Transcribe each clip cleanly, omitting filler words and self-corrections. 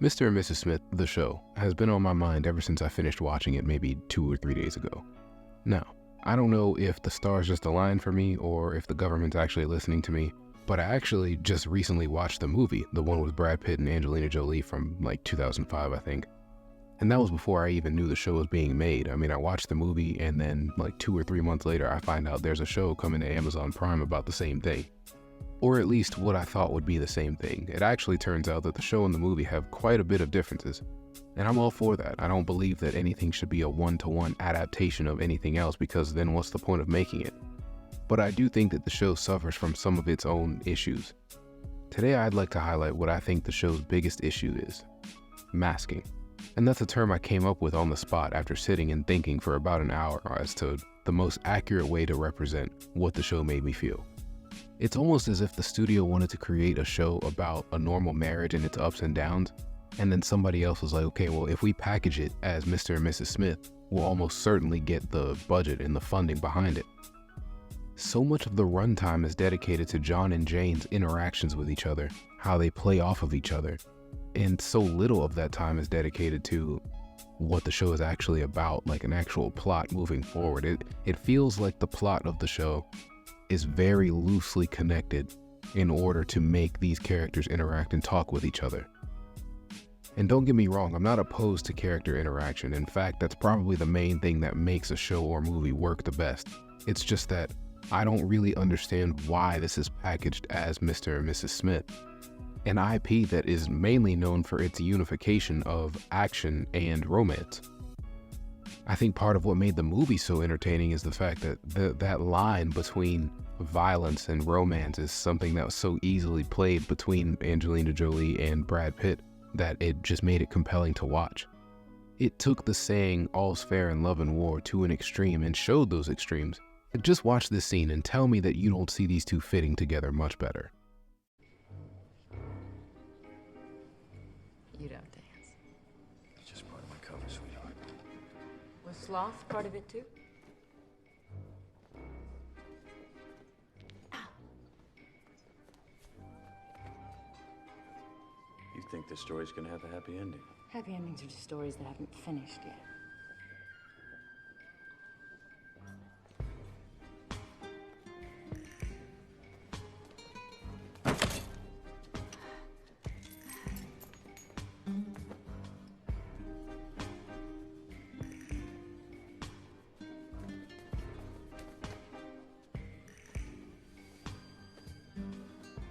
Mr. and Mrs. Smith, the show, has been on my mind ever since I finished watching it maybe 2 or 3 days ago. Now, I don't know if the stars just aligned for me or if the government's actually listening to me, but I actually just recently watched the movie, the one with Brad Pitt and Angelina Jolie from like 2005, I think. And that was before I even knew the show was being made. I mean, I watched the movie and then like 2 or 3 months later, I find out there's a show coming to Amazon Prime about the same thing. Or at least what I thought would be the same thing. It actually turns out that the show and the movie have quite a bit of differences. And I'm all for that. I don't believe that anything should be a one-to-one adaptation of anything else, because then what's the point of making it? But I do think that the show suffers from some of its own issues. Today I'd like to highlight what I think the show's biggest issue is: masking. And that's a term I came up with on the spot after sitting and thinking for about an hour as to the most accurate way to represent what the show made me feel. It's almost as if the studio wanted to create a show about a normal marriage and its ups and downs, and then somebody else was like, okay, well, if we package it as Mr. and Mrs. Smith, we'll almost certainly get the budget and the funding behind it. So much of the runtime is dedicated to John and Jane's interactions with each other, how they play off of each other, and so little of that time is dedicated to what the show is actually about, like an actual plot moving forward. It feels like the plot of the show is very loosely connected in order to make these characters interact and talk with each other. And don't get me wrong, I'm not opposed to character interaction. In fact, that's probably the main thing that makes a show or movie work the best. It's just that I don't really understand why this is packaged as Mr. and Mrs. Smith, an IP that is mainly known for its unification of action and romance. I think part of what made the movie so entertaining is the fact that that line between violence and romance is something that was so easily played between Angelina Jolie and Brad Pitt that it just made it compelling to watch. It took the saying, all's fair in love and war, to an extreme and showed those extremes. Just watch this scene and tell me that you don't see these two fitting together much better. You don't dance. It's just part of my cover, sweetheart. Was sloth part of it too? You think this story's gonna have a happy ending? Happy endings are just stories that haven't finished yet.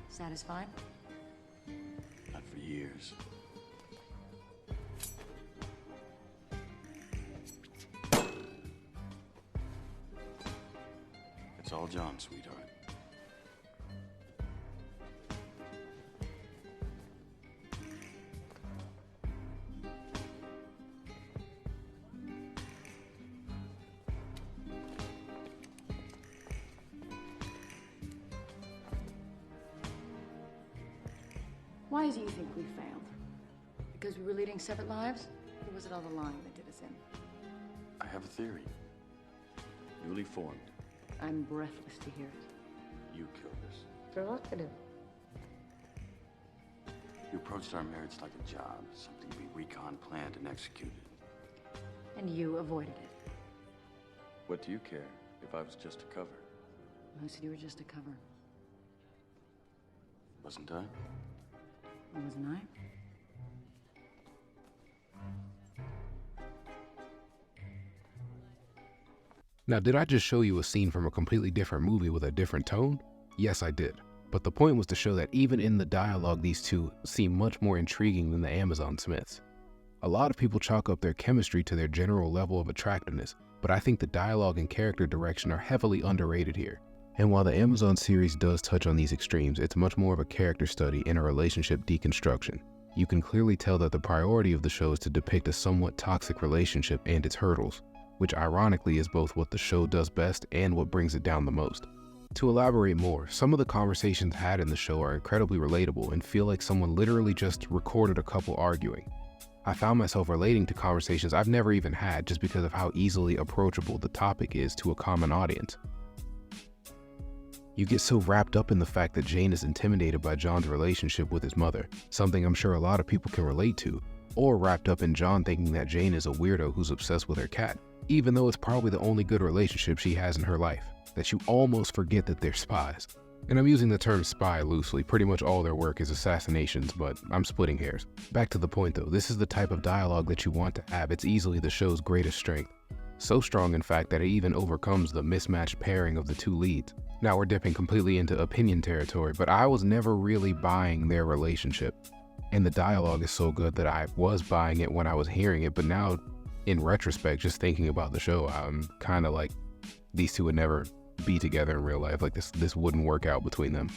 Satisfied? Not for years. It's all John, sweetheart. Why do you think we failed? Because we were leading separate lives? Or was it all the lying that did us in? I have a theory. Newly formed. I'm breathless to hear it. You killed us. Provocative. You approached our marriage like a job, something we recon, planned, and executed. And you avoided it. What do you care if I was just a cover? Who said you were just a cover? Wasn't I? Wasn't I? Now, did I just show you a scene from a completely different movie with a different tone? Yes, I did. But the point was to show that even in the dialogue, these two seem much more intriguing than the Amazon Smiths. A lot of people chalk up their chemistry to their general level of attractiveness, but I think the dialogue and character direction are heavily underrated here. And while the Amazon series does touch on these extremes, it's much more of a character study and a relationship deconstruction. You can clearly tell that the priority of the show is to depict a somewhat toxic relationship and its hurdles, which ironically is both what the show does best and what brings it down the most. To elaborate more, some of the conversations had in the show are incredibly relatable and feel like someone literally just recorded a couple arguing. I found myself relating to conversations I've never even had just because of how easily approachable the topic is to a common audience. You get so wrapped up in the fact that Jane is intimidated by John's relationship with his mother, something I'm sure a lot of people can relate to, or wrapped up in John thinking that Jane is a weirdo who's obsessed with her cat, even though it's probably the only good relationship she has in her life, that you almost forget that they're spies. And I'm using the term spy loosely, pretty much all their work is assassinations, but I'm splitting hairs. Back to the point though, this is the type of dialogue that you want to have. It's easily the show's greatest strength. So strong in fact that it even overcomes the mismatched pairing of the two leads. Now we're dipping completely into opinion territory, but I was never really buying their relationship. And the dialogue is so good that I was buying it when I was hearing it, but now in retrospect, just thinking about the show, I'm kind of like, these two would never be together in real life. Like this wouldn't work out between them.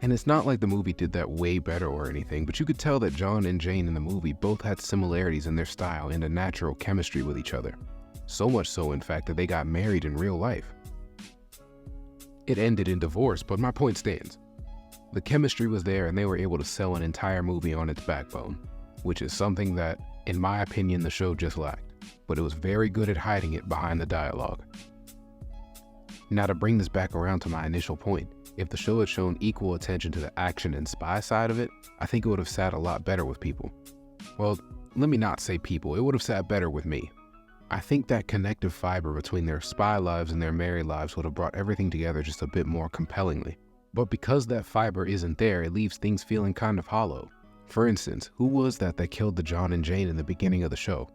And it's not like the movie did that way better or anything, but you could tell that John and Jane in the movie both had similarities in their style and a natural chemistry with each other. So much so, in fact, that they got married in real life. It ended in divorce, but my point stands. The chemistry was there and they were able to sell an entire movie on its backbone, which is something that, in my opinion, the show just lacked, but it was very good at hiding it behind the dialogue. Now to bring this back around to my initial point, if the show had shown equal attention to the action and spy side of it, I think it would have sat a lot better with people. Well, let me not say people, it would have sat better with me. I think that connective fiber between their spy lives and their married lives would have brought everything together just a bit more compellingly. But because that fiber isn't there, it leaves things feeling kind of hollow. For instance, who was that killed the John and Jane in the beginning of the show?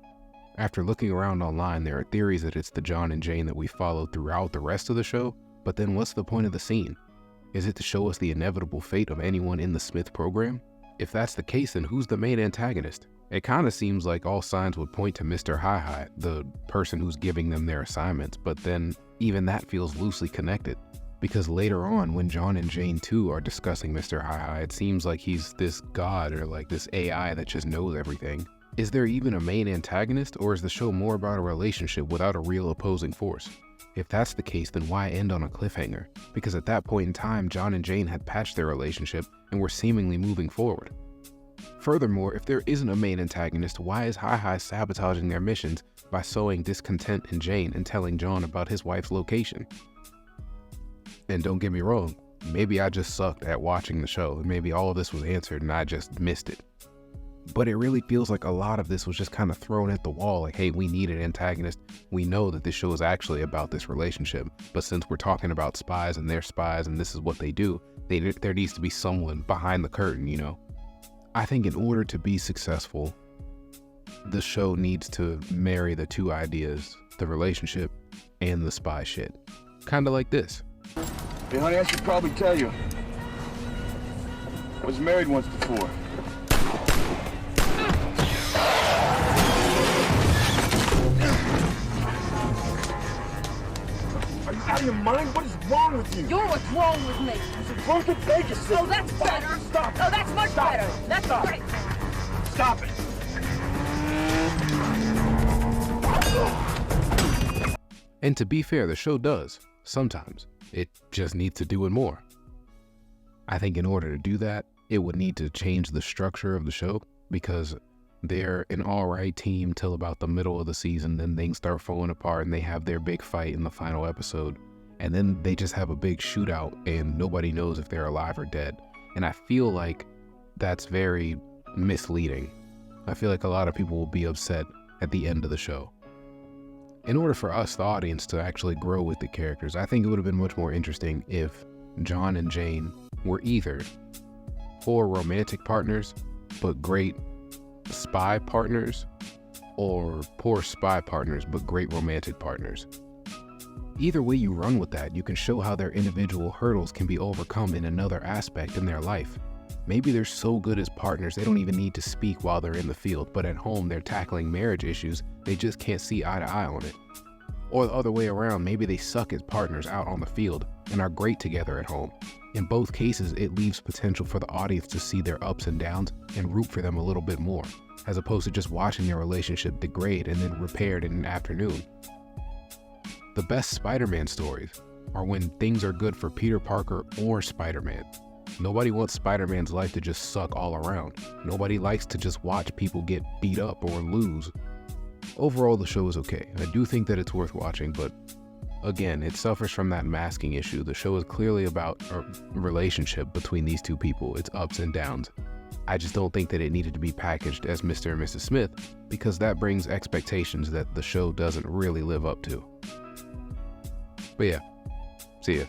After looking around online, there are theories that it's the John and Jane that we followed throughout the rest of the show, but then what's the point of the scene? Is it to show us the inevitable fate of anyone in the Smith program? If that's the case, then who's the main antagonist? It kind of seems like all signs would point to Mr. Hi-Hi, the person who's giving them their assignments, but then even that feels loosely connected. Because later on, when John and Jane too are discussing Mr. Hi-Hi, it seems like he's this god or like this AI that just knows everything. Is there even a main antagonist, or is the show more about a relationship without a real opposing force? If that's the case, then why end on a cliffhanger? Because at that point in time, John and Jane had patched their relationship and were seemingly moving forward. Furthermore, if there isn't a main antagonist, why is Hi-Hi sabotaging their missions by sowing discontent in Jane and telling John about his wife's location? And don't get me wrong, maybe I just sucked at watching the show, and maybe all of this was answered and I just missed it. But it really feels like a lot of this was just kind of thrown at the wall, like, hey, we need an antagonist. We know that this show is actually about this relationship, but since we're talking about spies and they're spies and this is what they do, there needs to be someone behind the curtain, you know? I think in order to be successful, the show needs to marry the two ideas, the relationship and the spy shit. Kind of like this. Hey, honey, I should probably tell you. I was married once before. Are you out of your mind? What is wrong with you? You're what's wrong with me. It's a drunken Vegas system. Oh, that's better. Stop. Oh, that's much Stop. better. That's Stop. great. Stop it. And to be fair, the show does, sometimes. It just needs to do it more. I think in order to do that, it would need to change the structure of the show, because they're an alright team till about the middle of the season, then things start falling apart and they have their big fight in the final episode, and then they just have a big shootout and nobody knows if they're alive or dead. And I feel like that's very misleading. I feel like a lot of people will be upset at the end of the show. In order for us, the audience, to actually grow with the characters, I think it would have been much more interesting if John and Jane were either poor romantic partners, but great spy partners, or poor spy partners, but great romantic partners. Either way you run with that, you can show how their individual hurdles can be overcome in another aspect in their life. Maybe they're so good as partners they don't even need to speak while they're in the field, but at home they're tackling marriage issues, they just can't see eye to eye on it. Or the other way around, maybe they suck as partners out on the field and are great together at home. In both cases, it leaves potential for the audience to see their ups and downs and root for them a little bit more, as opposed to just watching their relationship degrade and then repaired in an afternoon. The best Spider-Man stories are when things are good for Peter Parker or Spider-Man. Nobody wants Spider-Man's life to just suck all around. Nobody likes to just watch people get beat up or lose. Overall, the show is okay. I do think that it's worth watching, but Again, it suffers from that masking issue. The show is clearly about a relationship between these two people, its ups and downs. I just don't think that it needed to be packaged as Mr. and Mrs. Smith, because that brings expectations that the show doesn't really live up to. But yeah, see ya.